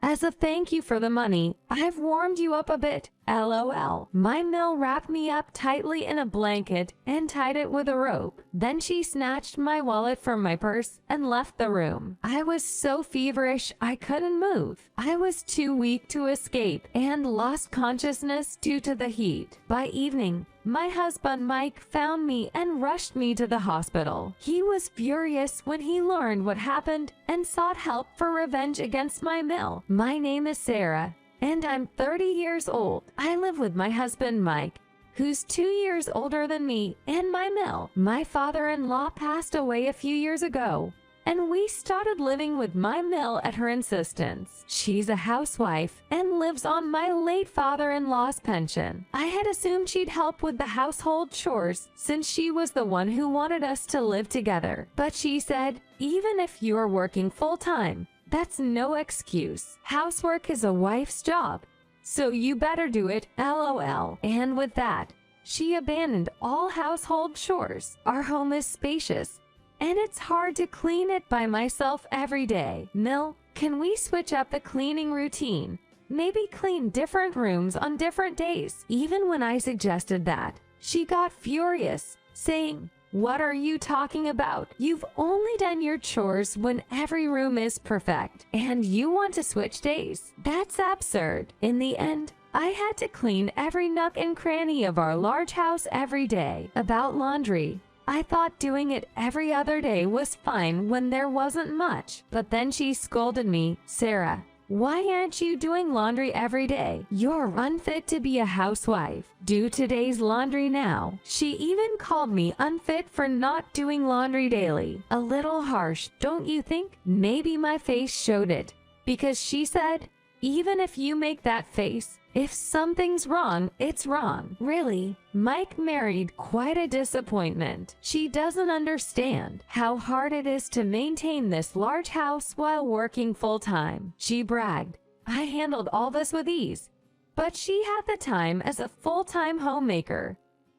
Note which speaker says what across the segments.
Speaker 1: As a thank you for the money, I've warmed you up a bit. LOL. My mill wrapped me up tightly in a blanket and tied it with a rope. Then she snatched my wallet from my purse and left the room. I was so feverish I couldn't move. I was too weak to escape and lost consciousness due to the heat. By evening, my husband Mike found me and rushed me to the hospital. He was furious when he learned what happened and sought help for revenge against my mill. My name is Sarah, and I'm 30 years old. I live with my husband Mike, who's 2 years older than me, and my mill. My father-in-law passed away a few years ago, and we started living with my mill at her insistence. She's a housewife and lives on my late father-in-law's pension. I had assumed she'd help with the household chores since she was the one who wanted us to live together. But she said, even if you're working full-time, that's no excuse. Housework is a wife's job, so you better do it, LOL. And with that, she abandoned all household chores. Our home is spacious, and it's hard to clean it by myself every day. Mill, can we switch up the cleaning routine? Maybe clean different rooms on different days. Even when I suggested that, she got furious, saying, what are you talking about? You've only done your chores when every room is perfect, and you want to switch days? That's absurd. In the end, I had to clean every nook and cranny of our large house every day. About laundry, I thought doing it every other day was fine when there wasn't much. But then she scolded me, Sarah, why aren't you doing laundry every day? You're unfit to be a housewife. Do today's laundry now. She even called me unfit for not doing laundry daily. A little harsh, don't you think? Maybe my face showed it, because she said, even if you make that face, if something's wrong, it's wrong. Really, Mike married quite a disappointment. She doesn't understand how hard it is to maintain this large house while working full-time. She bragged, I handled all this with ease. But she had the time as a full-time homemaker.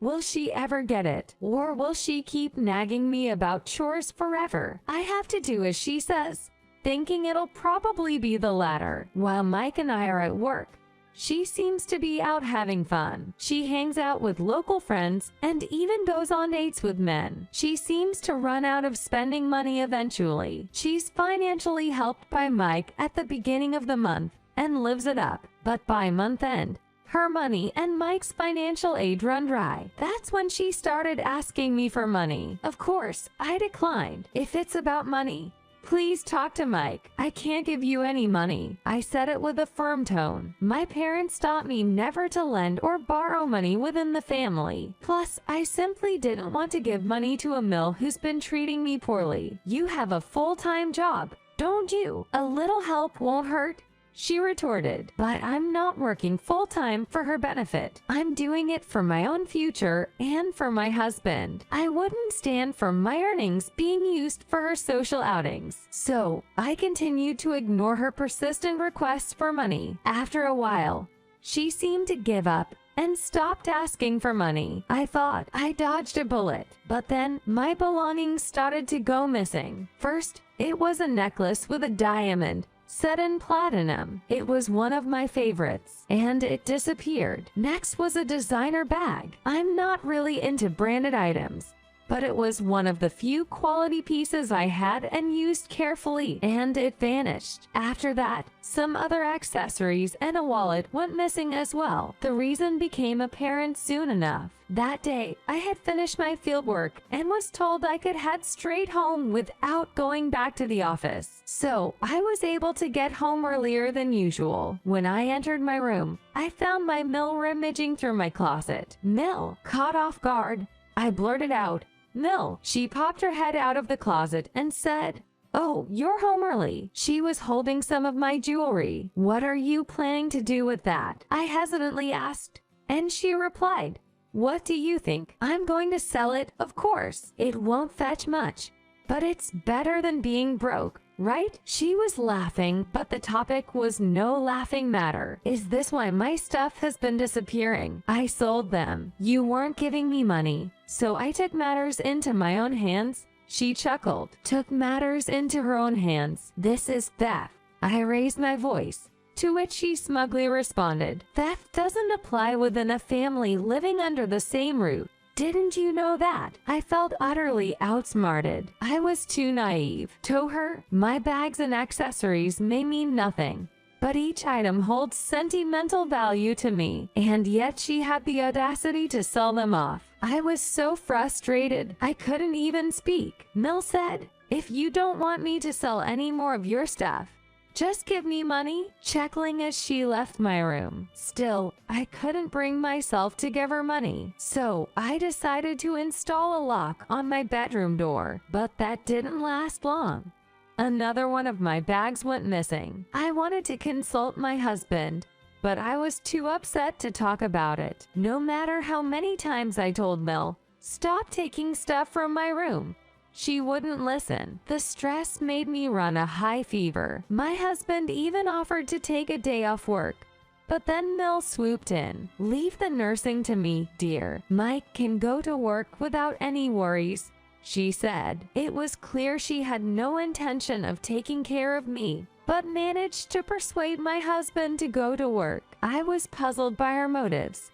Speaker 1: Will she ever get it? Or will she keep nagging me about chores forever? I have to do as she says, thinking it'll probably be the latter. While Mike and I are at work, she seems to be out having fun. She hangs out with local friends and even goes on dates with men. She seems to run out of spending money eventually. She's financially helped by Mike at the beginning of the month and lives it up. But by month end, her money and Mike's financial aid run dry. That's when she started asking me for money. Of course, I declined. If it's about money, please talk to Mike. I can't give you any money. I said it with a firm tone. My parents taught me never to lend or borrow money within the family. Plus, I simply didn't want to give money to a mill who's been treating me poorly. You have a full-time job, don't you? A little help won't hurt, she retorted. But I'm not working full-time for her benefit. I'm doing it for my own future and for my husband. I wouldn't stand for my earnings being used for her social outings. So, I continued to ignore her persistent requests for money. After a while, she seemed to give up and stopped asking for money. I thought I dodged a bullet. But then, my belongings started to go missing. First, it was a necklace with a diamond set in platinum. It was one of my favorites, and it disappeared. Next was a designer bag. I'm not really into branded items, but it was one of the few quality pieces I had and used carefully, and it vanished. After that, some other accessories and a wallet went missing as well. The reason became apparent soon enough. That day, I had finished my fieldwork and was told I could head straight home without going back to the office. So, I was able to get home earlier than usual. When I entered my room, I found my mill rummaging through my closet. Mill, caught off guard, I blurted out, Mill. She popped her head out of the closet and said, oh, you're home early. She was holding some of my jewelry. What are you planning to do with that? I hesitantly asked, and she replied, what do you think? I'm going to sell it, of course. It won't fetch much, but it's better than being broke, right? She was laughing, but the topic was no laughing matter. Is this why my stuff has been disappearing? I sold them. You weren't giving me money, so I took matters into my own hands. She chuckled. Took matters into her own hands. This is theft. I raised my voice, to which she smugly responded, "Theft doesn't apply within a family living under the same roof. Didn't you know that?" I felt utterly outsmarted. I was too naive. To her, my bags and accessories may mean nothing, but each item holds sentimental value to me, and yet she had the audacity to sell them off. I was so frustrated, I couldn't even speak. Mill said, "If you don't want me to sell any more of your stuff, just give me money," chuckling as she left my room. Still, I couldn't bring myself to give her money, so I decided to install a lock on my bedroom door, but that didn't last long. Another one of my bags went missing. I wanted to consult my husband, but I was too upset to talk about it. No matter how many times I told Mill, "Stop taking stuff from my room," she wouldn't listen. The stress made me run a high fever. My husband even offered to take a day off work, but then Mill swooped in. "Leave the nursing to me, dear. Mike can go to work without any worries," she said. It was clear she had no intention of taking care of me, but managed to persuade my husband to go to work. I was puzzled by her motives,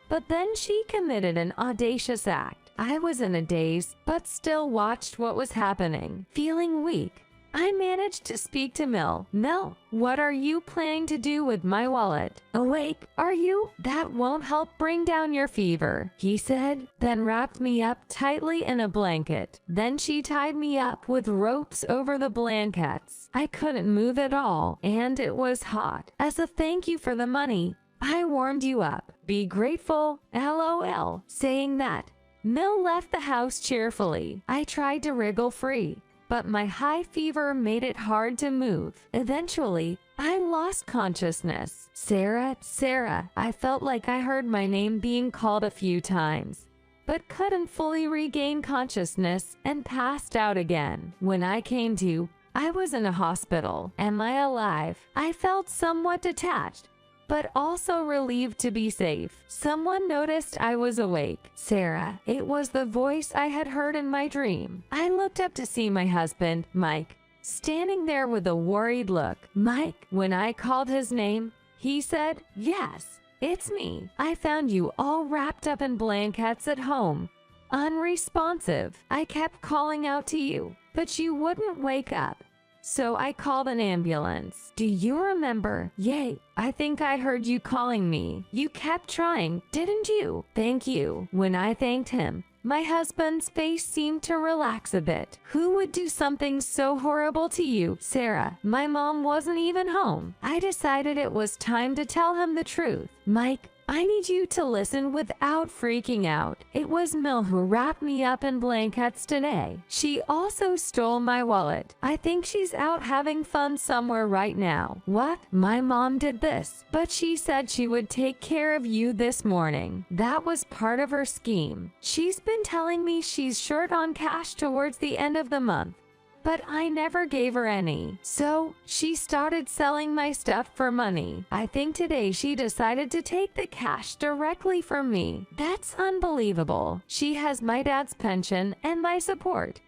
Speaker 1: but then she committed an audacious act. I was in a daze, but still watched what was happening. Feeling weak, I managed to speak to Mill. "Mill, what are you planning to do with my wallet? Awake, are you? That won't help bring down your fever," he said, then wrapped me up tightly in a blanket. Then she tied me up with ropes over the blankets. I couldn't move at all, and it was hot. "As a thank you for the money, I warmed you up. Be grateful, LOL." Saying that, Mill left the house cheerfully. I tried to wriggle free, but my high fever made it hard to move. Eventually, I lost consciousness. "Sarah, Sarah," I felt like I heard my name being called a few times, but couldn't fully regain consciousness and passed out again. When I came to, I was in a hospital. Am I alive? I felt somewhat detached, but also relieved to be safe. Someone noticed I was awake. "Sarah," it was the voice I had heard in my dream. I looked up to see my husband, Mike, standing there with a worried look. "Mike," when I called his name, he said, "Yes, it's me. I found you all wrapped up in blankets at home, unresponsive. I kept calling out to you, but you wouldn't wake up. So I called an ambulance. Do you remember? Yay, I think I heard you calling me. You kept trying, didn't you? Thank you." When I thanked him, my husband's face seemed to relax a bit. "Who would do something so horrible to you, Sarah? My mom wasn't even home." I decided it was time to tell him the truth. "Mike, I need you to listen without freaking out. It was Mill who wrapped me up in blankets today. She also stole my wallet. I think she's out having fun somewhere right now." "What? My mom did this, but she said she would take care of you this morning. That was part of her scheme. She's been telling me she's short on cash towards the end of the month, but I never gave her any. So she started selling my stuff for money. I think today she decided to take the cash directly from me. That's unbelievable. She has my dad's pension and my support.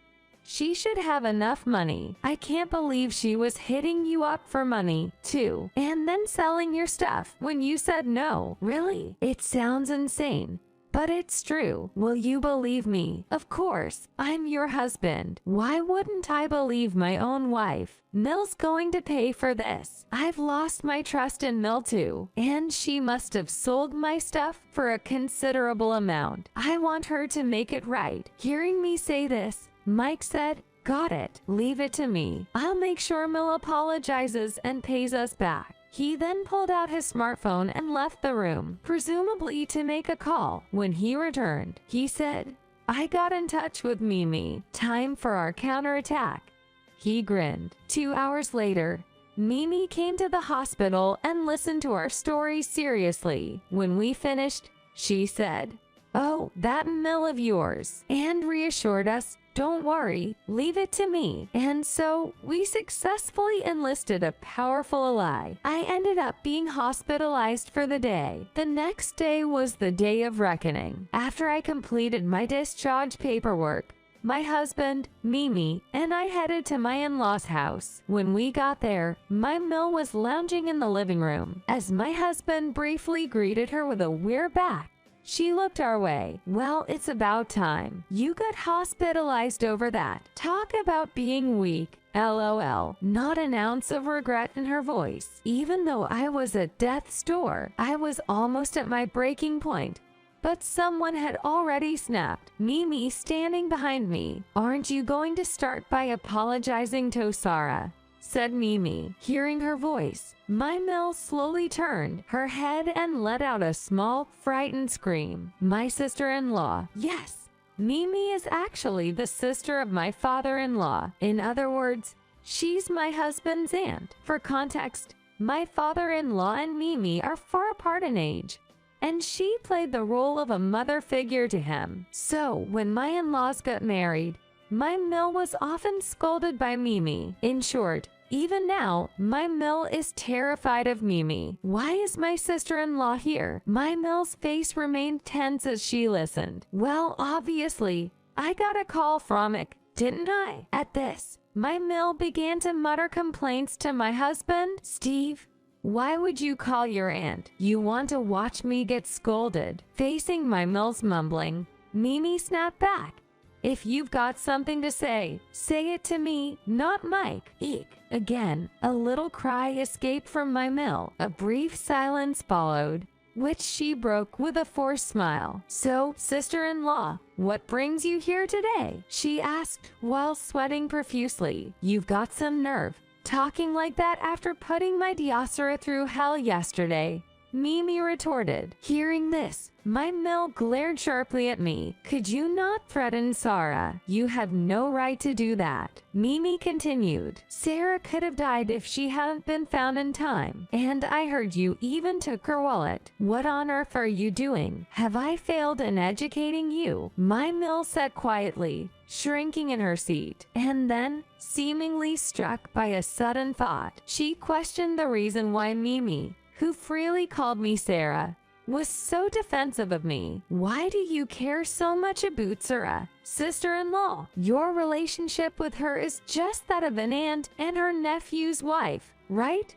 Speaker 1: She should have enough money. I can't believe she was hitting you up for money, too, and then selling your stuff when you said no. Really? It sounds insane, but it's true. Will you believe me? Of course, I'm your husband. Why wouldn't I believe my own wife? Mill's going to pay for this. I've lost my trust in Mill too, and she must have sold my stuff for a considerable amount. I want her to make it right." Hearing me say this, Mike said, "Got it. Leave it to me. I'll make sure Mill apologizes and pays us back." He then pulled out his smartphone and left the room, presumably to make a call. When he returned, he said, "I got in touch with Mimi. Time for our counterattack." He grinned. 2 hours later, Mimi came to the hospital and listened to our story seriously. When we finished, she said, "Oh, that Mill of yours," and reassured us, "Don't worry, leave it to me." And so we successfully enlisted a powerful ally. I ended up being hospitalized for the day. The next day was the day of reckoning. After I completed my discharge paperwork, my husband, Mimi, and I headed to my in-laws' house. When we got there, my Mill was lounging in the living room. As my husband briefly greeted her with a "we're back," she looked our way. "Well, it's about time. You got hospitalized over that. Talk about being weak. LOL. Not an ounce of regret in her voice. Even though I was at death's door, I was almost at my breaking point. But someone had already snapped, Mimi standing behind me. "Aren't you going to start by apologizing to Sarah?" said Mimi. Hearing her voice, my Mill slowly turned her head and let out a small, frightened scream. My sister-in-law. Yes, Mimi is actually the sister of my father-in-law. In other words, she's my husband's aunt. For context, my father-in-law and Mimi are far apart in age, and she played the role of a mother figure to him. So when my in-laws got married, my Mill was often scolded by Mimi. In short, even now, my Mill is terrified of Mimi. Why is my sister-in-law here? My Mill's face remained tense as she listened. Well, obviously, I got a call from it, didn't I? At this, my Mill began to mutter complaints to my husband. "Steve, why would you call your aunt? You want to watch me get scolded?" Facing my Mill's mumbling, Mimi snapped back. "If you've got something to say it to me, not Mike." Eek. Again, a little cry escaped from my Mill. A brief silence followed, which she broke with a forced smile. "So, sister-in-law, what brings you here today?" she asked while sweating profusely. "You've got some nerve, talking like that after putting my Diosera through hell yesterday," Mimi retorted. Hearing this, my Mill glared sharply at me. "Could you not threaten Sarah? You have no right to do that." Mimi continued. "Sarah could have died if she hadn't been found in time. And I heard you even took her wallet. What on earth are you doing? Have I failed in educating you?" My Mill said quietly, shrinking in her seat. And then, seemingly struck by a sudden thought, she questioned the reason why Mimi, who freely called me Sarah, was so defensive of me. "Why do you care so much about Sarah, sister-in-law? Your relationship with her is just that of an aunt and her nephew's wife, right?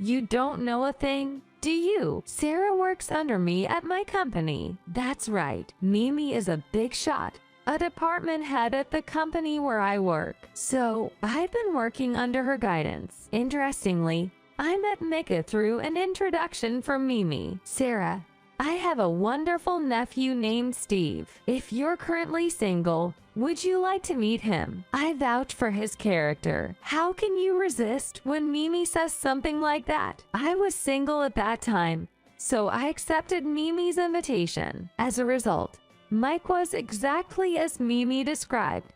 Speaker 1: You don't know a thing, do you? Sarah works under me at my company." That's right, Mimi is a big shot, a department head at the company where I work. So, I've been working under her guidance. Interestingly, I met Mika through an introduction from Mimi. "Sarah, I have a wonderful nephew named Steve. If you're currently single, would you like to meet him? I vouch for his character." How can you resist when Mimi says something like that? I was single at that time, so I accepted Mimi's invitation. As a result, Mike was exactly as Mimi described,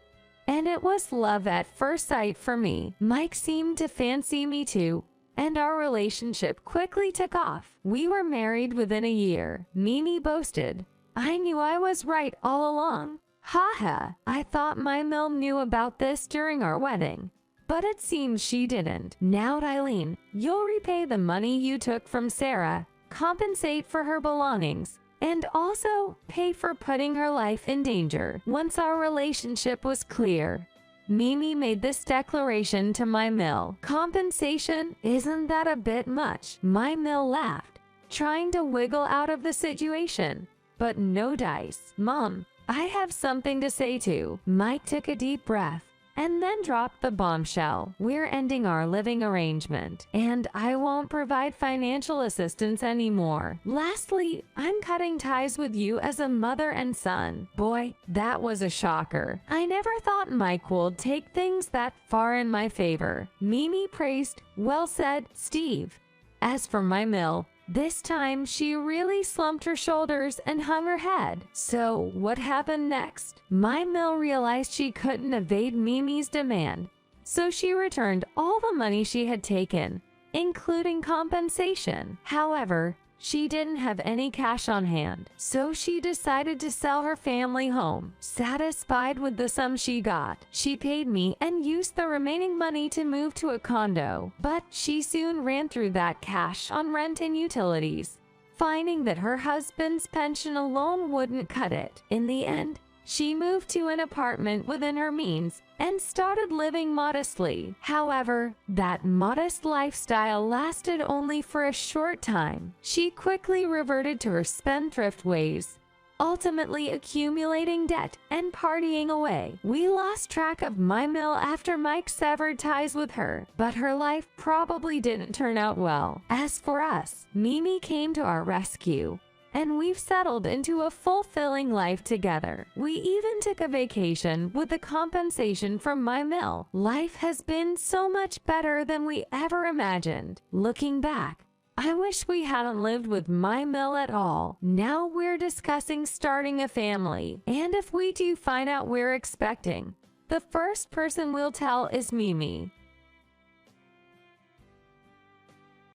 Speaker 1: and it was love at first sight for me. Mike seemed to fancy me too, and our relationship quickly took off. We were married within a year, Mimi boasted. I knew I was right all along. Haha, I thought my Mill knew about this during our wedding, but it seems she didn't. Now, Eileen, you'll repay the money you took from Sarah, compensate for her belongings, and also pay for putting her life in danger. Once our relationship was clear, Mimi made this declaration to my Mill. "Compensation? Isn't that a bit much?" My Mill laughed, trying to wiggle out of the situation. But no dice. "Mom, I have something to say too." Mike took a deep breath and then dropped the bombshell. "We're ending our living arrangement, and I won't provide financial assistance anymore. Lastly, I'm cutting ties with you as a mother and son." Boy, that was a shocker. I never thought Mike would take things that far in my favor. Mimi praised, "Well said, Steve." As for my Mill, this time she really slumped her shoulders and hung her head. So what happened next? My Mill realized she couldn't evade Mimi's demand, so she returned all the money she had taken, including compensation. However, she didn't have any cash on hand, so she decided to sell her family home. Satisfied with the sum she got, she paid me and used the remaining money to move to a condo. But she soon ran through that cash on rent and utilities, finding that her husband's pension alone wouldn't cut it. In the end, She moved to an apartment within her means and started living modestly. However, that modest lifestyle lasted only for a short time. She quickly reverted to her spendthrift ways, ultimately accumulating debt and partying away. We lost track of my mill after Mike severed ties with her, but her life probably didn't turn out well. As for us, Mimi came to our rescue, and we've settled into a fulfilling life together. We even took a vacation with the compensation from my mill. Life has been so much better than we ever imagined. Looking back, I wish we hadn't lived with my mill at all. Now we're discussing starting a family, and if we do find out we're expecting, the first person we'll tell is Mimi.